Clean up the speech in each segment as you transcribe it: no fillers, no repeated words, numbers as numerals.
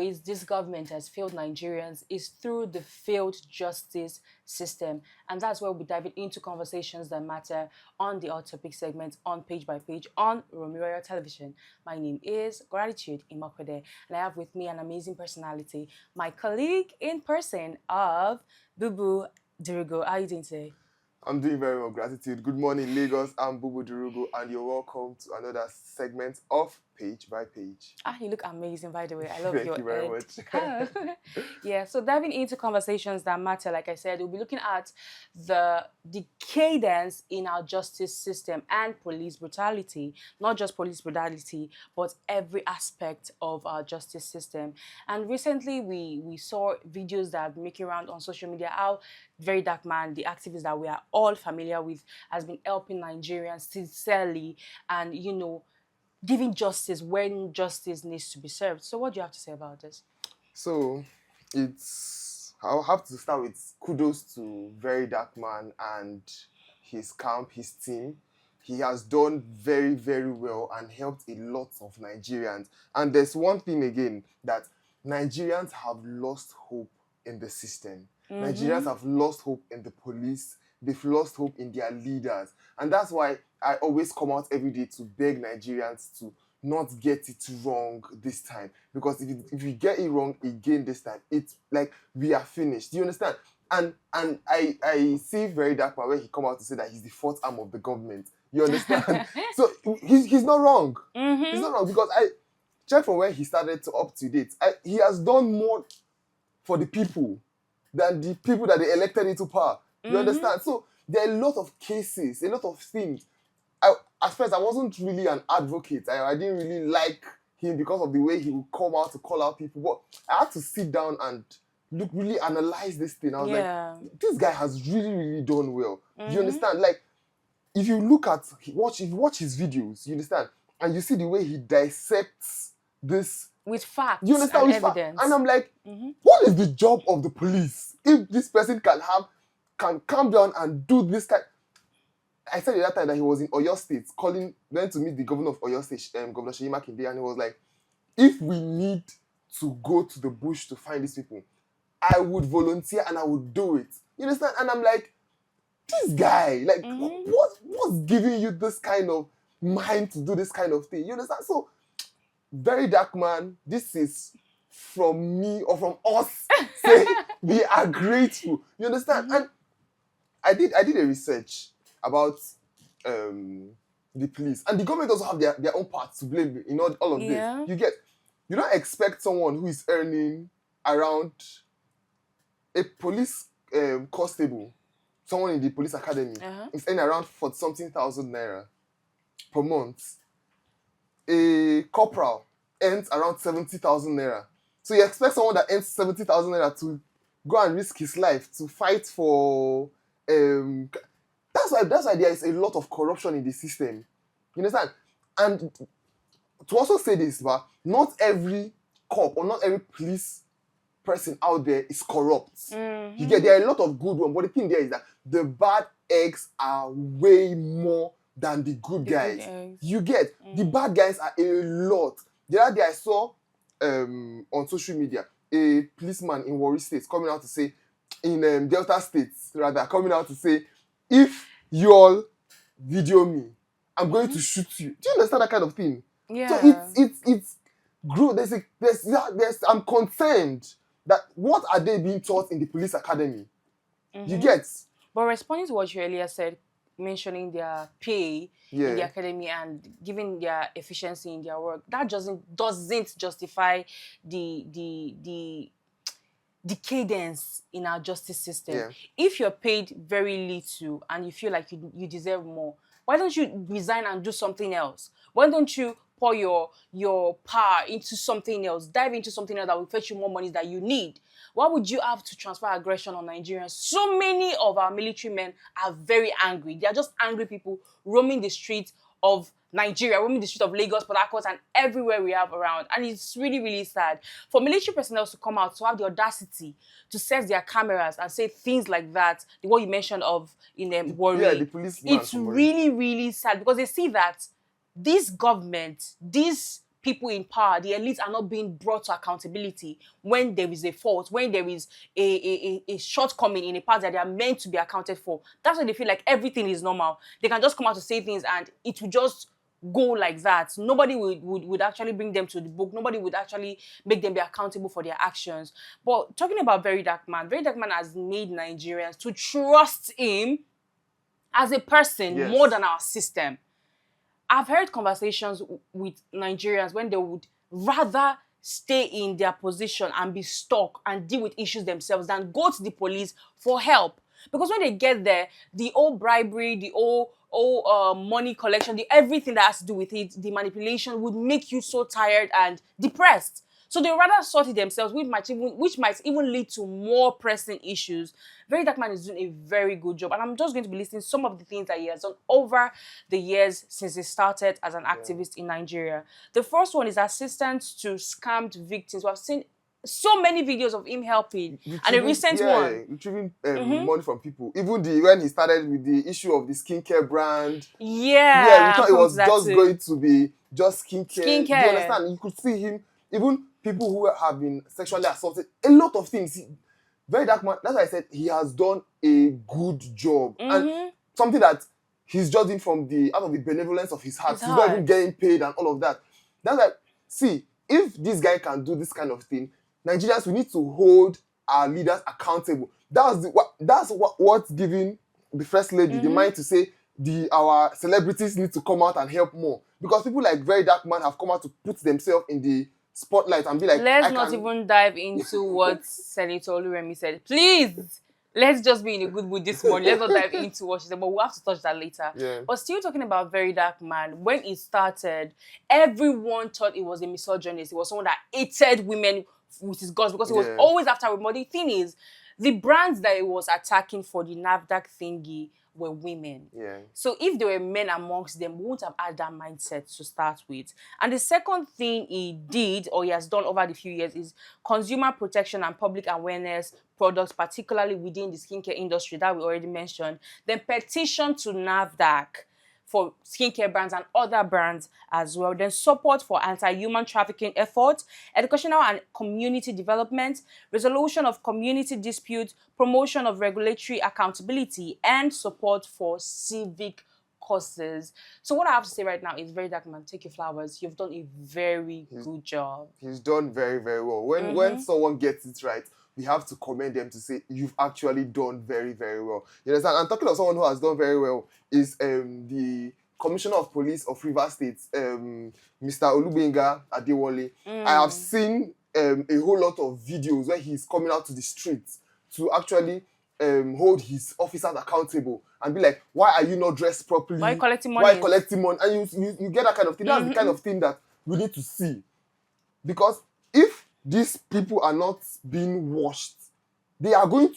ways this government has failed Nigerians is through the failed justice system. And that's where we'll be diving into conversations that matter on the Hot Topic segment on Page by Page on Royal Television. My name is Gratitude and I have with me an amazing personality, my colleague in person of Bubu Durugo. How are you doing today? I'm doing very well, Gratitude. Good morning, Lagos. I'm Bubu Durugo, and you're welcome to another segment of Page by Page. You look amazing, by the way. I love Thank your you very head. much. Yeah, so diving into conversations that matter, like I said, we'll be looking at the cadence in our justice system and police brutality. Not just police brutality, but every aspect of our justice system. And recently, we saw videos that are making around on social media how Very Dark Man, the activist that we are all familiar with, has been helping Nigerians sincerely and, giving justice when justice needs to be served. So what do you have to say about this? So, I'll have to start with kudos to Very Dark Man and his camp, his team. He has done very, very well and helped a lot of Nigerians. And there's one thing again, that Nigerians have lost hope in the system. Nigerians have lost hope in the police. They've lost hope in their leaders. And that's why I always come out every day to beg Nigerians to not get it wrong this time. Because if you get it wrong again this time, it's like we are finished. Do you understand? And I see Very Dark Man where he come out to say that he's the fourth arm of the government. You understand? So he's not wrong. He's not wrong, because I checked from where he started to up to date. He has done more for the people than the people that they elected into power. You understand? So there are a lot of cases, a lot of things. At first, I wasn't really an advocate. I didn't really like him because of the way he would come out to call out people. But I had to sit down and really analyze this thing. I was like, this guy has really, really done well. Do you understand? Like, if you look at, if you watch his videos, you understand? And you see the way he dissects this. With facts, you understand? and evidence. And I'm like, what is the job of the police if this person can calm down and do this kind? I said at that time that he was in Oyo State, went to meet the governor of Oyo State, Governor Seyi Makinde, and he was like, if we need to go to the bush to find these people, I would volunteer and I would do it. You understand? And I'm like, this guy, like, what's giving you this kind of mind to do this kind of thing? You understand? So, Very Dark Man, this is from me or from us saying we are grateful. You understand? And I did a research about the police, and the government also have their own part to blame in all of this. You don't expect someone who is earning around a police constable, someone in the police academy is earning around 40-something thousand naira per month. A corporal earns around 70,000 naira. So you expect someone that earns 70,000 naira to go and risk his life to fight for. That's why there is a lot of corruption in the system. You understand? And to also say this, but not every cop or not every police person out there is corrupt. You get, there are a lot of good ones, but the thing there is that the bad eggs are way more than the good guys. You get, the bad guys are a lot. The other day I saw on social media a policeman in Warri State coming out to say, in Delta State rather, coming out to say, if you all video me, I'm going to shoot you. Do you understand that kind of thing? Yeah. So it's grew. I'm concerned that what are they being taught in the police academy? You get. But responding to what you earlier said, mentioning their pay in the academy and giving their efficiency in their work, that doesn't justify the cadence in our justice system. Yeah. If you're paid very little and you feel like you deserve more, why don't you resign and do something else? Why don't you pour your power into something else, dive into something else that will fetch you more money that you need? Why would you have to transfer aggression on Nigerians? So many of our military men are very angry. They are just angry people roaming the streets of Nigeria, roaming the streets of Lagos, Port Harcourt, and everywhere we have around. And it's really, really sad. For military personnel to come out, to have the audacity to set their cameras and say things like that, the one you mentioned of in Warri, the policeman, it's really, really sad because they see that this government, these people in power, the elites, are not being brought to accountability when there is a fault, when there is a shortcoming in a part that they are meant to be accounted for. That's why they feel like everything is normal. They can just come out to say things and it will just go like that. Nobody would actually bring them to the book. Nobody would actually make them be accountable for their actions. But talking about Very Dark Man has made Nigerians to trust him as a person more than our system. I've heard conversations with Nigerians when they would rather stay in their position and be stuck and deal with issues themselves than go to the police for help. Because when they get there, the old bribery, the old money collection, the everything that has to do with it, the manipulation would make you so tired and depressed. So they rather sort it themselves, which might even lead to more pressing issues. Very Dark Man is doing a very good job. And I'm just going to be listing some of the things that he has done over the years since he started as an activist in Nigeria. The first one is assistance to scammed victims. We have seen so many videos of him helping. And a recent one. Retrieving money from people. Even when he started with the issue of the skincare brand. Yeah. We thought it was just going to be just skincare. Do you understand? You could see him, even people who have been sexually assaulted, a lot of things. Very Dark Man, that's why I said he has done a good job. And something that he's judging out of the benevolence of his heart. He's not even getting paid and all of that. That's like, see, if this guy can do this kind of thing, Nigerians, we need to hold our leaders accountable. That's what's giving the First Lady the mind to say our celebrities need to come out and help more. Because people like Very Dark Man have come out to put themselves in the spotlight and be like, let's not even dive into what Senator Oluremi said. Please, let's just be in a good mood this morning. Let's not dive into what she said, but we'll have to touch that later. Yeah. But still talking about Very Dark Man, when it started, everyone thought it was a misogynist. It was someone that hated women with his guts because he was always after women. But the thing is, the brands that he was attacking for the NAFDAC thingy were women. Yeah. So if there were men amongst them, we wouldn't have had that mindset to start with. And the second thing he did, or he has done over the few years, is consumer protection and public awareness products, particularly within the skincare industry that we already mentioned. Then petition to NAFDAC for skincare brands and other brands as well. Then support for anti-human trafficking efforts, educational and community development, resolution of community disputes, promotion of regulatory accountability, and support for civic causes. So what I have to say right now is, Very Dark Man, take your flowers. You've done a very good job. He's done very, very well. When someone gets it right, we have to commend them to say, you've actually done very, very well. You understand? And talking of someone who has done very well is the Commissioner of Police of Rivers State, Mr. Olubenga Adewale. I have seen a whole lot of videos where he's coming out to the streets to actually hold his officers accountable and be like, why are you not dressed properly? Why are you collecting money? Why are you collecting money? And you get that kind of thing. That's the kind of thing that we need to see. Because if these people are not being washed, they're already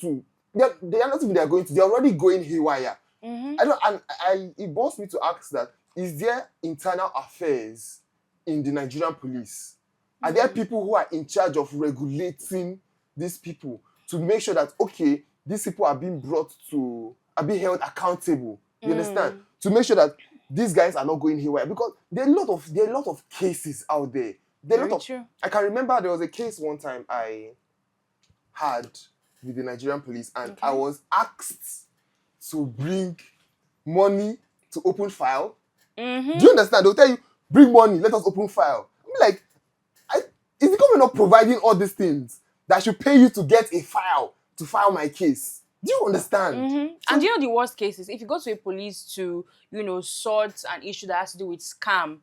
going haywire. It bores me to ask that, is there internal affairs in the Nigerian police? Are there people who are in charge of regulating these people to make sure that, okay, these people are being held accountable? You understand? To make sure that these guys are not going haywire, because there are a lot of cases out there. True. I can remember there was a case one time I had with the Nigerian police, and I was asked to bring money to open file. Do you understand? They'll tell you, bring money, let us open file. I'm like, is the government not providing all these things that should pay you to get a file to file my case? Do you understand? So, and do you know the worst cases? If you go to a police to, sort an issue that has to do with scam,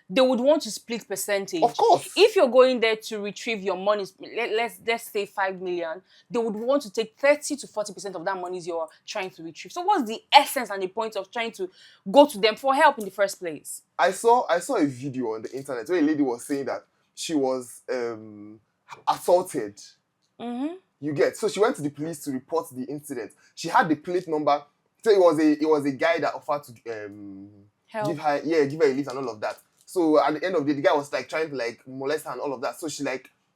they would want to split percentage. Of course. If you're going there to retrieve your money, let's say 5 million, they would want to take 30 to 40% of that money you're trying to retrieve. So what's the essence and the point of trying to go to them for help in the first place? I saw a video on the internet where a lady was saying that she was assaulted. You get, so she went to the police to report the incident. She had the plate number. So it was a guy that offered to help. give her a lift and all of that. So at the end of the day, the guy was like trying to molest her and all of that. So she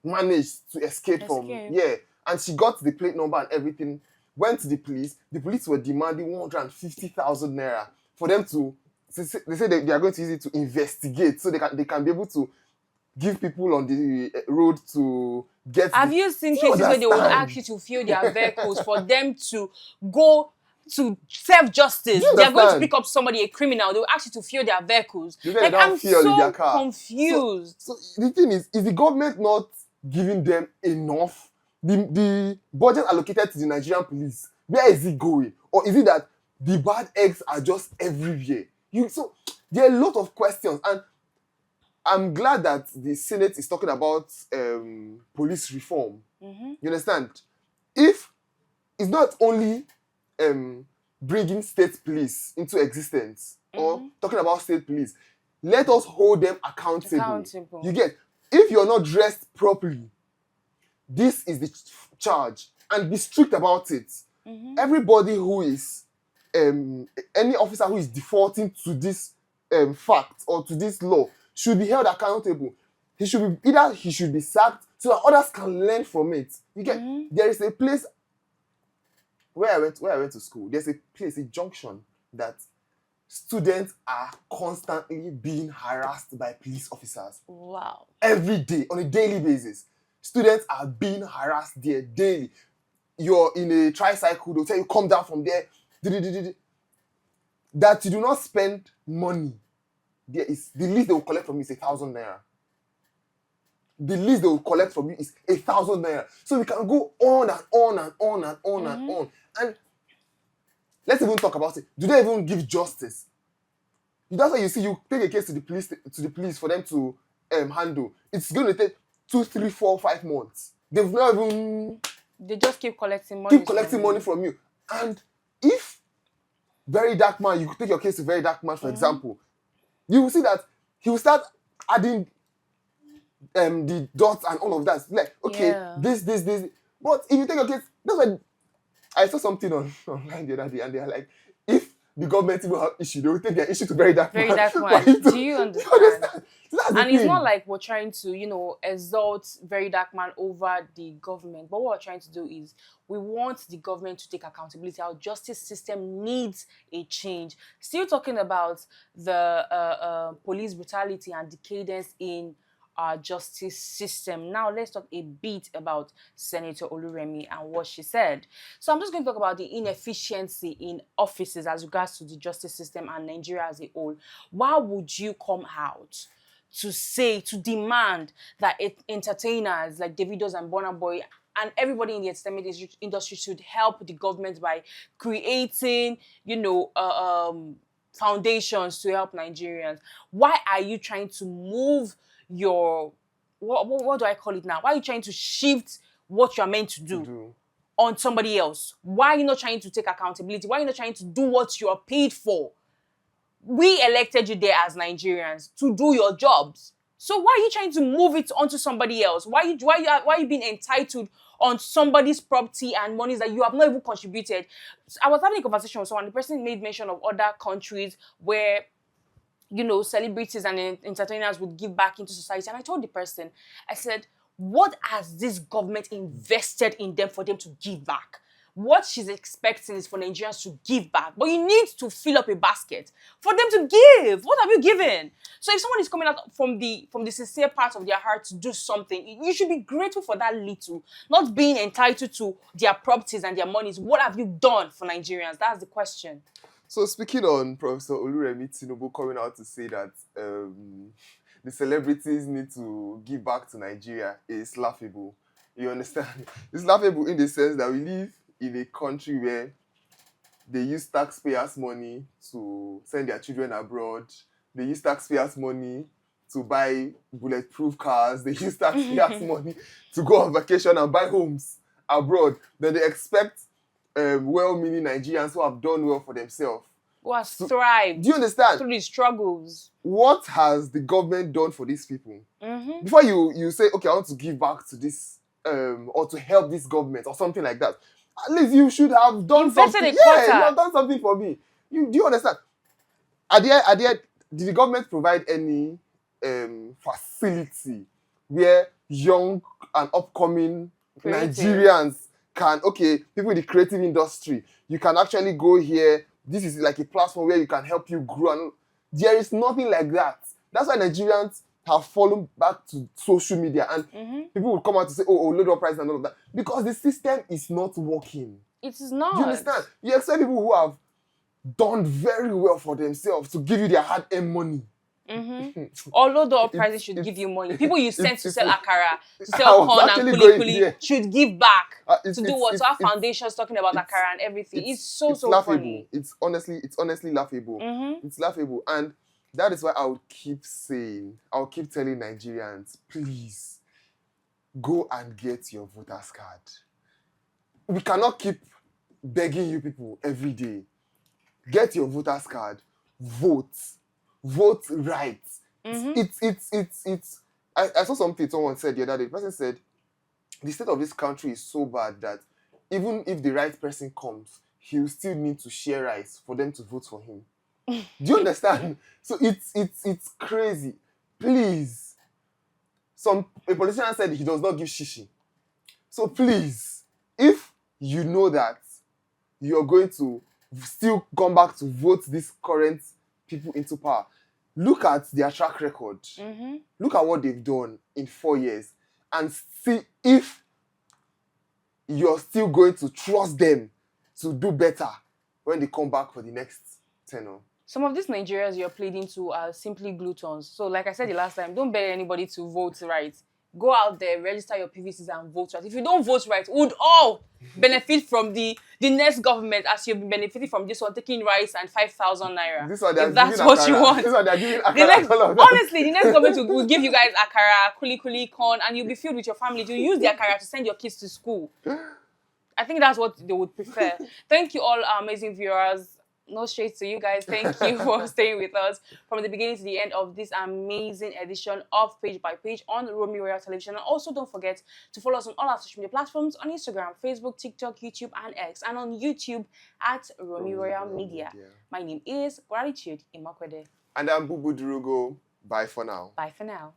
managed to escape. And she got the plate number and everything. Went to the police. The police were demanding 150,000 naira for them to. They say they are going to use it to investigate, so they can be able to give people on the road to get Have the. you seen Do you cases where they would ask understand? you to fuel their vehicles for them to go to serve Do justice? you They are going to understand? pick up somebody, a criminal. They will ask you to fuel their vehicles. They say they Like, don't I'm have fuel in their so car. confused. So the thing is the government not giving them enough? The budget allocated to the Nigerian police, where is it going? Or is it that the bad eggs are just everywhere? So there are a lot of questions, and I'm glad that the Senate is talking about police reform. Mm-hmm. You understand? If it's not only bringing state police into existence or talking about state police, let us hold them accountable. You get, if you're not dressed properly, this is the charge, and be strict about it. Everybody who is any officer who is defaulting to this fact or to this law should be held accountable. He should be sacked so that others can learn from it. You get, there is a place where I went to school. There's a place, a junction, that students are constantly being harassed by police officers. Wow. Every day, on a daily basis. Students are being harassed there daily. You're in a tricycle, they'll tell you, come down from there. That you do not spend money. There is the least they will collect from you is 1,000 naira. The least they will collect from you is 1,000 naira. So we can go on and on and on and on and on. And let's even talk about it. Do they even give justice? That's why you see, you take a case to the police for them to handle. It's going to take 2, 3, 4, 5 months. They've not even. They just keep collecting money. From you. And if Very Dark Man, you take your case to Very Dark Man, for example, you will see that he will start adding the dots and all of that. Like, okay, this. But if you take your case, that's why I saw something online the other day, and they are like, if the government even have issue, they will take their issue to Very Dark Man. Very Dark Man. Do you understand? And it's not like we're trying to, exalt Very Dark Man over the government. But what we're trying to do is we want the government to take accountability. Our justice system needs a change. Still talking about the police brutality and decadence in our justice system. Now let's talk a bit about Senator Oluremi and what she said. So I'm just going to talk about the inefficiency in offices as regards to the justice system and Nigeria as a whole. Why would you come out to demand that entertainers like Davidos and Burna Boy and everybody in the entertainment industry should help the government by creating, foundations to help Nigerians? Why are you trying to move your what do I call it now? Why are you trying to shift what you're meant to do on somebody else? Why are you not trying to take accountability? Why are you not trying to do what you are paid for? We elected you there as Nigerians to do your jobs. So why are you trying to move it onto somebody else? Why are you being entitled on somebody's property and monies that you have not even contributed? I was having a conversation with someone. The person made mention of other countries where celebrities and entertainers would give back into society. And I told the person, I said, what has this government invested in them for them to give back? What she's expecting is for Nigerians to give back. But you need to fill up a basket for them to give. What have you given? So if someone is coming out from the sincere part of their heart to do something, you should be grateful for that little, not being entitled to their properties and their monies. What have you done for Nigerians? That's the question. So speaking on Professor Oluremi Tinubu coming out to say that the celebrities need to give back to Nigeria is laughable. You understand? It's laughable in the sense that we live in a country where they use taxpayers' money to send their children abroad. They use taxpayers' money to buy bulletproof cars. They use taxpayers' money to go on vacation and buy homes abroad. Then they expect well-meaning Nigerians who have done well for themselves. Who have thrived. Do you understand? Through the struggles. What has the government done for these people? Before you say, okay, I want to give back to this or to help this government or something like that, at least you should have done something. Yeah, you have done something for me. Do you understand? Did the government provide any facility where young and upcoming Nigerians can, people in the creative industry, you can actually go here. This is like a platform where you can help you grow. And there is nothing like that. That's why Nigerians have fallen back to social media, and people will come out to say, oh, load up price and all of that, because the system is not working. It is not. Do you understand? You expect people who have done very well for themselves to give you their hard-earned money. Although the uprising should give you money. People you sent to sell akara, to I sell was corn and actually kuli going kuli there. should give back. To do what? To have it's- foundations talking about akara and everything. It's so laughable. funny. It's honestly laughable. It's laughable, and that is why I would keep saying, I'll keep telling Nigerians, please go and get your voter's card. We cannot keep begging you people every day. Get your voter's card. Vote right. It's I saw something someone said the other day. The person said the state of this country is so bad that even if the right person comes, he will still need to share rice for them to vote for him. Do you understand? So it's crazy. Please. A politician said he does not give shishi. So please, if you know that you're going to still come back to vote these current people into power, look at their track record. Look at what they've done in 4 years and see if you're still going to trust them to do better when they come back for the next tenure. Some of these Nigerians you're pleading to are simply gluttons. So like I said the last time, don't beg anybody to vote right. Go out there, register your PVCs and vote right. If you don't vote right, we would all benefit from the next government as you've been benefiting from this one, taking rice and 5,000 naira. This one, if that's what you want. This one, they're giving The next, all of them. honestly, the next government will give you guys akara, kuli corn, and you'll be filled with your family. You use the akara to send your kids to school. I think that's what they would prefer. Thank you all, our amazing viewers. No shade to you guys. Thank you for staying with us from the beginning to the end of this amazing edition of Page by Page on Romeo Royal Television. And also don't forget to follow us on all our social media platforms on Instagram, Facebook, TikTok, YouTube, and X. And on YouTube at Romeo Royal Media. My name is Gratitude Imakwede. And I'm Bubu Durugo. Bye for now. Bye for now.